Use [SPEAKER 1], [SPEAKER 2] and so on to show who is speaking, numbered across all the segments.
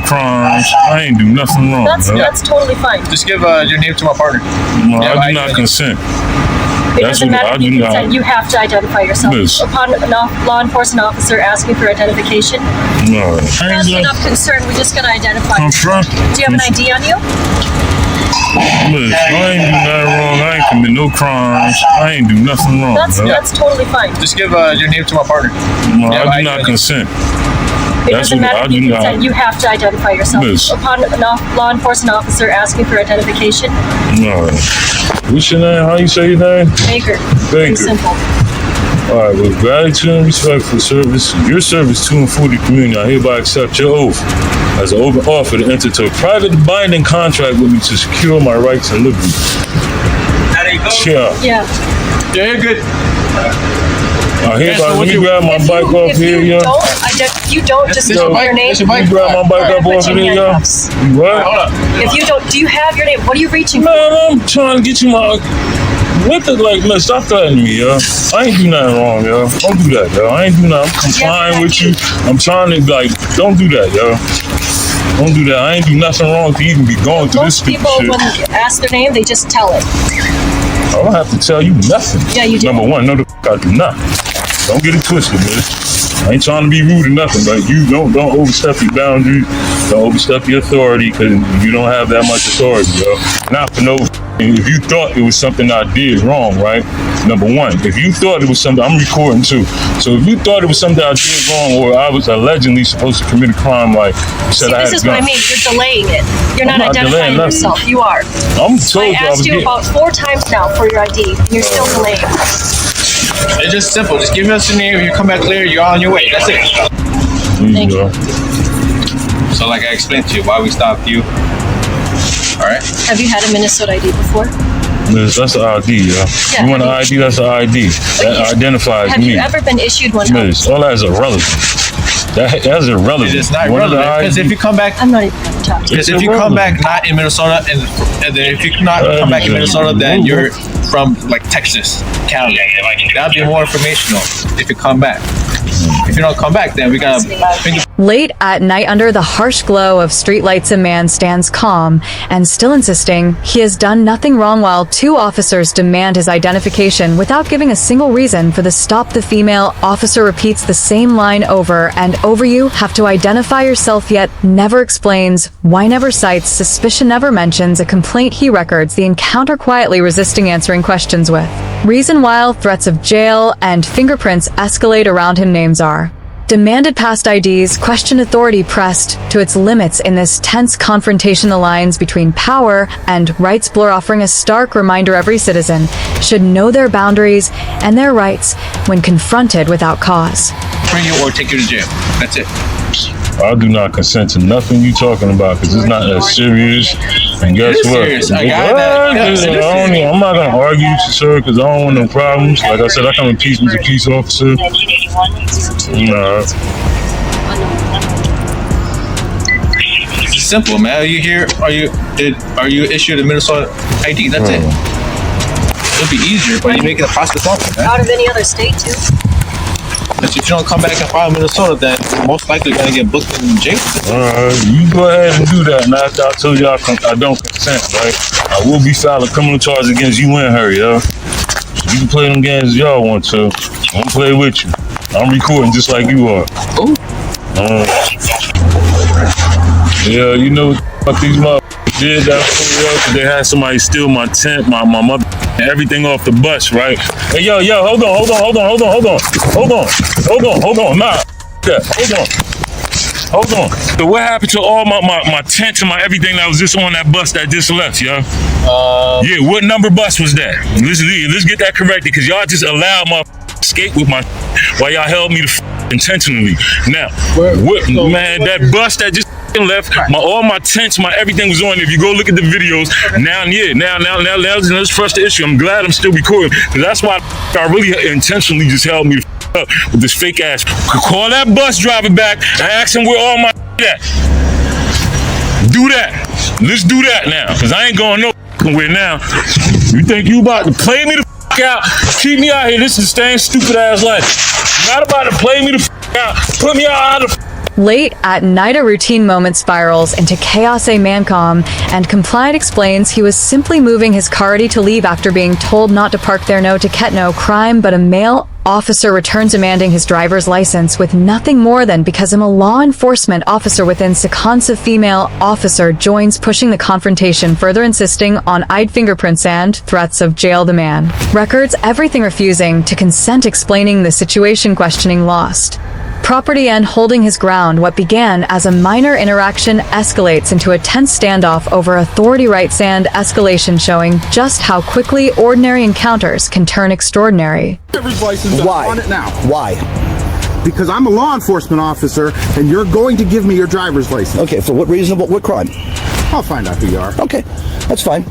[SPEAKER 1] crimes. I ain't do nothing wrong.
[SPEAKER 2] That's totally fine.
[SPEAKER 3] Just give your name to my partner.
[SPEAKER 1] No, I do not consent.
[SPEAKER 2] It doesn't matter if you consent. You have to identify yourself. Upon a law enforcement officer asking for identification, that's enough concern. We just gotta identify.
[SPEAKER 1] I'm from.
[SPEAKER 2] Do you have an ID on you?
[SPEAKER 1] Listen, I ain't do nothing wrong. I ain't commit no crimes. I ain't do nothing wrong.
[SPEAKER 2] That's totally fine.
[SPEAKER 3] Just give your name to my partner.
[SPEAKER 1] No, I do not consent.
[SPEAKER 2] It doesn't matter if you consent. You have to identify yourself. Upon a law enforcement officer asking for identification.
[SPEAKER 1] No. What's your name? How you say your name?
[SPEAKER 2] Baker.
[SPEAKER 1] Very
[SPEAKER 2] simple.
[SPEAKER 1] All right, with gratitude and respect for your service to and for the community, I hereby accept your oath as an open offer to enter into a private binding contract with me to secure my rights and liberties.
[SPEAKER 3] There you go.
[SPEAKER 2] Yeah,
[SPEAKER 3] you're good.
[SPEAKER 1] Let me grab my bike off here, yo.
[SPEAKER 2] You don't just tell me your name.
[SPEAKER 1] Let me grab my bike up off here, yo. What?
[SPEAKER 3] Hold up.
[SPEAKER 2] If you don't, do you have your name? What are you reaching for?
[SPEAKER 1] Man, I'm trying to get you my... man, stop threatening me, yo. I ain't do nothing wrong, yo. Don't do that, yo. I ain't do nothing. I'm complying with you. I'm trying to, don't do that, yo. Don't do that. I ain't do nothing wrong to even be going through this stupid shit.
[SPEAKER 2] Most people, when you ask their name, they just tell it.
[SPEAKER 1] I don't have to tell you nothing.
[SPEAKER 2] Yeah, you do.
[SPEAKER 1] Number one, no, I do not. Don't get it twisted, man. I ain't trying to be rude or nothing, but you don't overstep your boundaries. Don't overstep your authority because you don't have that much authority, yo. Not for no. If you thought it was something I did wrong, right? Number one, if you thought it was something, I'm recording too. So if you thought it was something I did wrong or I was allegedly supposed to commit a crime, like you said,
[SPEAKER 2] this is what I mean. You're delaying it. You're not identifying yourself. You are.
[SPEAKER 1] I
[SPEAKER 2] asked you about 4 times now for your ID, and you're still delaying.
[SPEAKER 3] It's just simple. Just give us your name. You come back clear, you're on your way. That's it.
[SPEAKER 2] Thank you.
[SPEAKER 3] So like I explained to you, why we stopped you. All right.
[SPEAKER 2] Have you had a Minnesota ID before?
[SPEAKER 1] That's an ID, yeah. You want an ID? That's an ID. That identifies me.
[SPEAKER 2] Have you ever been issued one?
[SPEAKER 1] All that is irrelevant. That's irrelevant.
[SPEAKER 3] It's not relevant because if you come back,
[SPEAKER 2] I'm not even going to talk to you.
[SPEAKER 3] Because if you come back not in Minnesota, and then if you not come back in Minnesota, then you're from like Texas, Canada. That'd be more informational if you come back. If you don't come back, then we gotta.
[SPEAKER 4] Late at night, under the harsh glow of streetlights, a man stands calm and still insisting he has done nothing wrong, while 2 officers demand his identification without giving a single reason for the stop. The female officer repeats the same line over and over: you have to identify yourself, yet never explains why, never cites suspicion, never mentions a complaint he records the encounter, quietly resisting answering questions with reason, while threats of jail and fingerprints escalate around him. Names are demanded, past IDs, question authority pressed to its limits in this tense confrontation. The lines between power and rights blur, offering a stark reminder every citizen should know their boundaries and their rights when confronted without cause.
[SPEAKER 3] Bring you or take you to jail. That's it.
[SPEAKER 1] I do not consent to nothing you talking about because it's not as serious. And guess what?
[SPEAKER 3] Serious. I got that.
[SPEAKER 1] I'm not gonna argue, sir, because I don't want no problems. Like I said, I come in peace with a peace officer. Nah.
[SPEAKER 3] It's simple, man. Are you here? Are you issued a Minnesota ID? That's it. It'll be easier, but you make it a process longer, man.
[SPEAKER 2] Out of any other state too.
[SPEAKER 3] But if you don't come back and file Minnesota, then most likely you're gonna get booked in jail.
[SPEAKER 1] You go ahead and do that. Now after I told you I don't consent, right? I will be filing criminal charges against you and her, yo. You can play them games if y'all want to. I won't play with you. I'm recording just like you are. Yeah, you know what these motherfuckers did that for me, because they had somebody steal my tent, my mother, everything off the bus, right? Hey, yo, hold on. Nah, hold on. So what happened to all my tents and my everything that was just on that bus that just left, yo? Yeah, what number bus was that? Let's get that corrected, because y'all just allowed my escape with my while y'all held me intentionally. Now, that bus that just left, all my tents, my everything was on. If you go look at the videos, now let's press the issue. I'm glad I'm still recording, because that's why I really intentionally just held me up with this fake ass. Call that bus driver back and ask him where all my at. Do that. Let's do that now, because I ain't going nowhere now. You think you about to play me the out, keep me out here? This is the same stupid ass life. You're not about to play me the out, put me out of the
[SPEAKER 4] Late at night, a routine moment spirals into chaos a mancom, and Compliant explains he was simply moving his car ready to leave after being told not to park there. No ticket, no crime, but a male officer returns demanding his driver's license with nothing more than because I'm a law enforcement officer. Within seconds, a female officer joins, pushing the confrontation, further insisting on ID fingerprints and threats of jail. The man records everything, refusing to consent, explaining the situation, questioning lost property and holding his ground. What began as a minor interaction escalates into a tense standoff over authority, rights, and escalation, showing just how quickly ordinary encounters can turn extraordinary.
[SPEAKER 5] Why? On it now.
[SPEAKER 6] Why?
[SPEAKER 5] Because I'm a law enforcement officer, and you're going to give me your driver's license.
[SPEAKER 6] Okay, for what reason? What crime?
[SPEAKER 5] I'll find out who you are.
[SPEAKER 6] Okay, that's fine.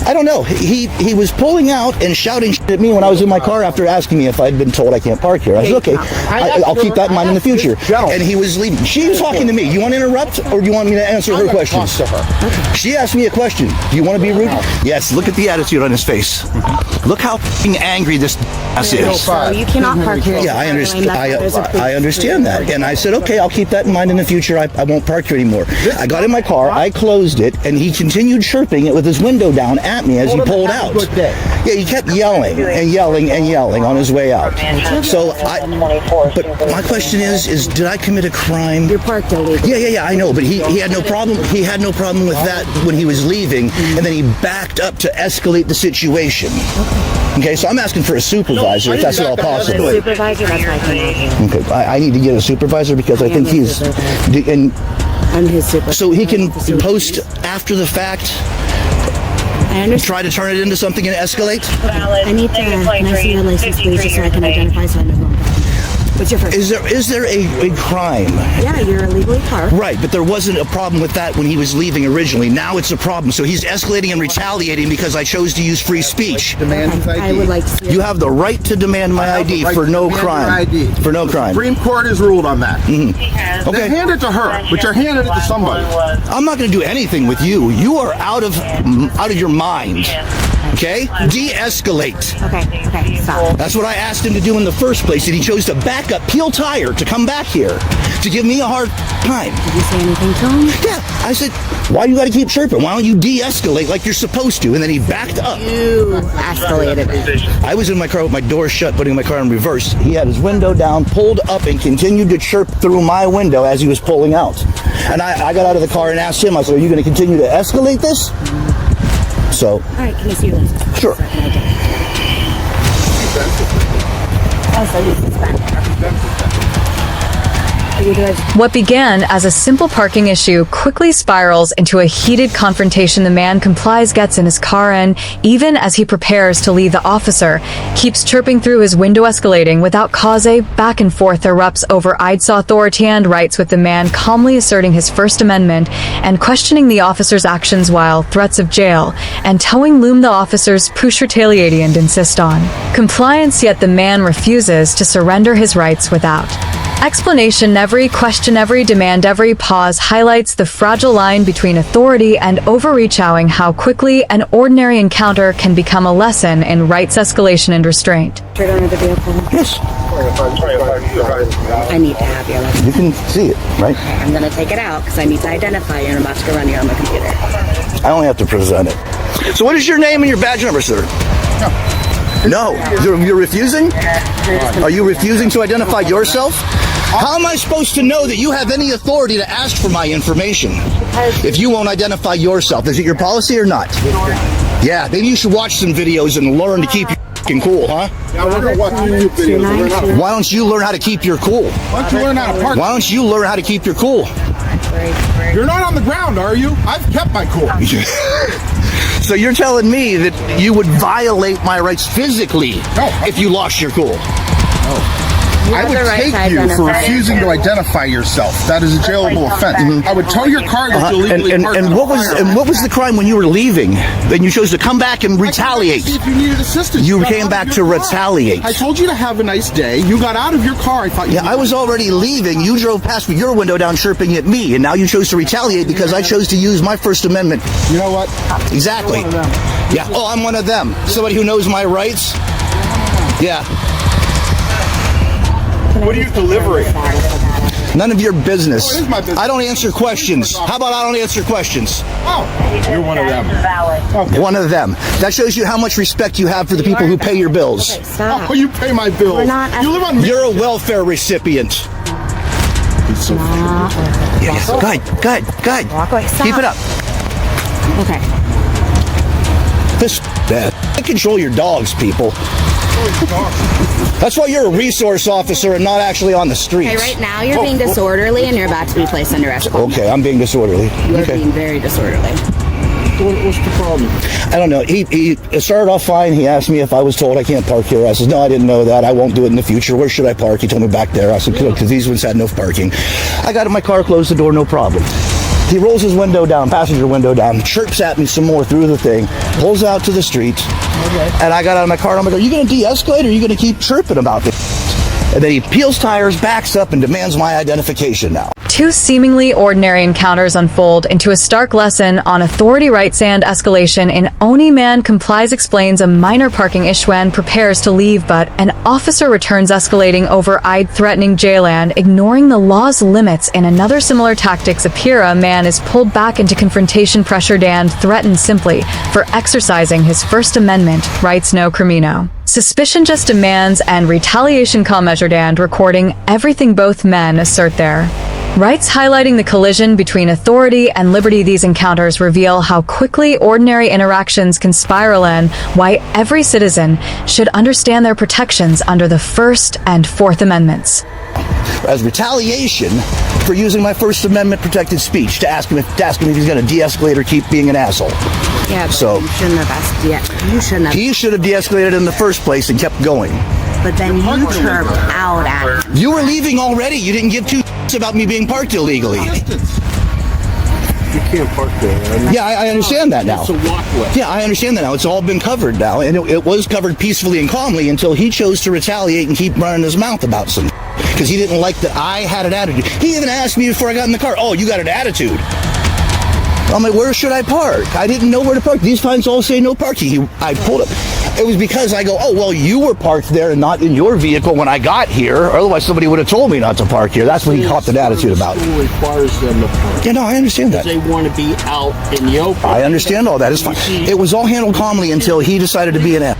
[SPEAKER 6] I don't know. He was pulling out and shouting shit at me when I was in my car after asking me if I'd been told I can't park here. I said, okay, I'll keep that in mind in the future. And he was leaving. She was talking to me. You want to interrupt, or do you want me to answer her questions?
[SPEAKER 5] To her.
[SPEAKER 6] She asked me a question. Do you want to be rude? Yes, look at the attitude on his face. Look how angry this ass is.
[SPEAKER 7] So you cannot park here.
[SPEAKER 6] Yeah, I understand. I understand that. And I said, okay, I'll keep that in mind in the future. I won't park here anymore. I got in my car, I closed it, and he continued chirping it with his window down at me as he pulled out. Yeah, he kept yelling and yelling and yelling on his way out. So but my question is did I commit a crime?
[SPEAKER 7] You're parked illegally.
[SPEAKER 6] Yeah, I know, but he had no problem. He had no problem with that when he was leaving, and then he backed up to escalate the situation. Okay, so I'm asking for a supervisor if that's at all possible.
[SPEAKER 7] Supervisor, that's my thing.
[SPEAKER 6] Okay, I need to get a supervisor because I think he's
[SPEAKER 7] I'm his supervisor.
[SPEAKER 6] so he can post after the fact.
[SPEAKER 7] I understand.
[SPEAKER 6] Try to turn it into something and escalate?
[SPEAKER 7] I need to, can I see your license, please, just so I can identify so I know who I'm talking to. What's your first?
[SPEAKER 6] Is there a crime?
[SPEAKER 7] Yeah, you're illegally parked.
[SPEAKER 6] Right, but there wasn't a problem with that when he was leaving originally. Now it's a problem. So he's escalating and retaliating because I chose to use free speech.
[SPEAKER 5] Demand his ID.
[SPEAKER 7] I would like to see
[SPEAKER 6] You have the right to demand my ID for no crime. For no crime.
[SPEAKER 5] Supreme Court has ruled on that.
[SPEAKER 6] Okay.
[SPEAKER 5] Then hand it to her, but you're handing it to somebody.
[SPEAKER 6] I'm not going to do anything with you. You are out of your mind. Okay? De-escalate.
[SPEAKER 7] Okay, stop.
[SPEAKER 6] That's what I asked him to do in the first place, and he chose to back up, peel tire, to come back here, to give me a hard time.
[SPEAKER 7] Did you say anything to him?
[SPEAKER 6] Yeah, I said, why you gotta keep chirping? Why don't you de-escalate like you're supposed to? And then he backed up.
[SPEAKER 7] You escalated it.
[SPEAKER 6] I was in my car with my door shut, putting my car in reverse. He had his window down, pulled up, and continued to chirp through my window as he was pulling out. And I got out of the car and asked him, I said, are you gonna continue to escalate this? So.
[SPEAKER 7] All right, can I see your license?
[SPEAKER 6] Sure.
[SPEAKER 4] What began as a simple parking issue quickly spirals into a heated confrontation. The man complies, gets in his car, and even as he prepares to leave, the officer keeps chirping through his window, escalating without cause. A back and forth erupts over ID's authority and rights, with the man calmly asserting his First Amendment and questioning the officer's actions, while threats of jail and towing loom. The officers push retaliate and insist on compliance, yet the man refuses to surrender his rights without explanation. Every question, every demand, every pause highlights the fragile line between authority and overreach, showing how quickly an ordinary encounter can become a lesson in rights, escalation, and restraint.
[SPEAKER 7] Turn on the vehicle.
[SPEAKER 6] Yes.
[SPEAKER 7] I need to have your license.
[SPEAKER 6] You can see it, right?
[SPEAKER 7] I'm going to take it out because I need to identify you and I'm about to go run you on my computer.
[SPEAKER 6] I only have to present it. So what is your name and your badge number, sir? No. You're refusing? Are you refusing to identify yourself? How am I supposed to know that you have any authority to ask for my information if you won't identify yourself? Is it your policy or not? Yeah, maybe you should watch some videos and learn to keep your f***ing cool, huh?
[SPEAKER 5] Yeah, we're gonna watch YouTube videos.
[SPEAKER 6] Why don't you learn how to keep your cool?
[SPEAKER 5] Why don't you learn how to park?
[SPEAKER 6] Why don't you learn how to keep your cool?
[SPEAKER 5] You're not on the ground, are you? I've kept my cool.
[SPEAKER 6] So you're telling me that you would violate my rights physically if you lost your cool?
[SPEAKER 5] I would take you for refusing to identify yourself. That is a jailable offense. I would tow your car that you illegally parked.
[SPEAKER 6] And what was the crime when you were leaving? Then you chose to come back and retaliate.
[SPEAKER 5] See if you needed assistance.
[SPEAKER 6] You came back to retaliate.
[SPEAKER 5] I told you to have a nice day. You got out of your car. I thought you.
[SPEAKER 6] Yeah, I was already leaving. You drove past with your window down, chirping at me, and now you chose to retaliate because I chose to use my First Amendment.
[SPEAKER 5] You know what?
[SPEAKER 6] Exactly.
[SPEAKER 5] You're one of them.
[SPEAKER 6] Yeah. Oh, I'm one of them. Somebody who knows my rights. Yeah.
[SPEAKER 5] What are you delivering?
[SPEAKER 6] None of your business.
[SPEAKER 5] Oh, it is my business.
[SPEAKER 6] I don't answer questions. How about I don't answer questions?
[SPEAKER 5] Oh, you're one of them. Okay.
[SPEAKER 6] One of them. That shows you how much respect you have for the people who pay your bills.
[SPEAKER 7] Okay, stop.
[SPEAKER 5] Oh, you pay my bills.
[SPEAKER 7] We're not
[SPEAKER 5] You live on.
[SPEAKER 6] You're a welfare recipient.
[SPEAKER 5] He's so
[SPEAKER 6] Yeah. Go ahead.
[SPEAKER 7] Walk away. Stop.
[SPEAKER 6] Keep it up.
[SPEAKER 7] Okay.
[SPEAKER 6] This bad. Control your dogs, people. That's why you're a resource officer and not actually on the streets.
[SPEAKER 7] Okay, right now you're being disorderly and you're about to be placed under escort.
[SPEAKER 6] Okay, I'm being disorderly.
[SPEAKER 7] You're
[SPEAKER 6] Okay.
[SPEAKER 7] being very disorderly.
[SPEAKER 5] What's the problem?
[SPEAKER 6] I don't know. He started off fine. He asked me if I was told I can't park here. I said, no, I didn't know that. I won't do it in the future. Where should I park? He told me back there. I said, because these ones had no parking. I got in my car, closed the door, no problem. He rolls his window down, passenger window down, chirps at me some more through the thing, pulls out to the street, and I got out of my car and I'm like, are you going to de-escalate or are you going to keep chirping about this? And then he peels tires, backs up, and demands my identification now.
[SPEAKER 4] Two seemingly ordinary encounters unfold into a stark lesson on authority, rights, and escalation. An Oni man complies, explains a minor parking issue and prepares to leave, but an officer returns escalating over-eyed, threatening Jaylan, ignoring the law's limits. In another similar tactics appear, a man is pulled back into confrontation, pressured, and threatened simply for exercising his First Amendment rights. No crimino. Suspicion just demands, and retaliation calm measured and recording everything both men assert there. Rights highlighting the collision between authority and liberty. These encounters reveal how quickly ordinary interactions can spiral and why every citizen should understand their protections under the First and Fourth Amendments.
[SPEAKER 6] As retaliation for using my First Amendment protected speech to ask him if he's going to de-escalate or keep being an asshole.
[SPEAKER 7] Yeah, but
[SPEAKER 6] So-
[SPEAKER 7] you shouldn't have asked yet. You shouldn't have.
[SPEAKER 6] He should have de-escalated in the first place and kept going.
[SPEAKER 7] But then you chirped out at him.
[SPEAKER 6] You were leaving already. You didn't give two about me being parked illegally.
[SPEAKER 5] You can't park there.
[SPEAKER 6] Yeah, I understand that now.
[SPEAKER 5] It's a walkway.
[SPEAKER 6] Yeah, I understand that now. It's all been covered now, and it was covered peacefully and calmly until he chose to retaliate and keep running his mouth about some because he didn't like that I had an attitude. He even asked me before I got in the car, oh, you got an attitude. I'm like, where should I park? I didn't know where to park. These signs all say no parking. I pulled up. It was because I go, oh, well, you were parked there and not in your vehicle when I got here. Otherwise, somebody would have told me not to park here. That's what he caught an attitude about.
[SPEAKER 5] The school requires them to park.
[SPEAKER 6] Yeah, no, I understand that.
[SPEAKER 5] They want to be out in the open.
[SPEAKER 6] I understand all that. It's fine. It was all handled calmly until he decided to be an ass.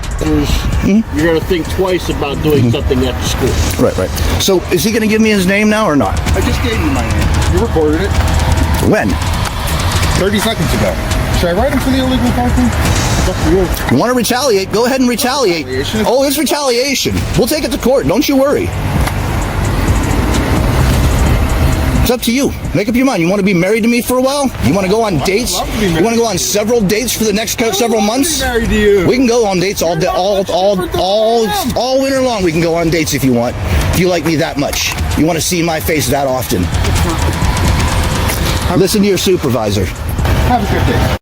[SPEAKER 5] You're going to think twice about doing something at the school.
[SPEAKER 6] Right. So is he going to give me his name now or not?
[SPEAKER 5] I just gave you my name. You recorded it
[SPEAKER 6] When?
[SPEAKER 5] 30 seconds ago. Should I write him for the illegal parking? It's up to you.
[SPEAKER 6] You want to retaliate? Go ahead and retaliate.
[SPEAKER 5] Retaliation.
[SPEAKER 6] Oh, it's retaliation. We'll take it to court. Don't you worry. It's up to you. Make up your mind. You want to be married to me for a while? You want to go on dates?
[SPEAKER 5] love to be married.
[SPEAKER 6] You want to go on several dates for the next several months?
[SPEAKER 5] Married to you.
[SPEAKER 6] We can go on dates all day, all winter long. We can go on dates if you want. If you like me that much, you want to see my face that often. Listen to your supervisor.
[SPEAKER 5] Have a good day.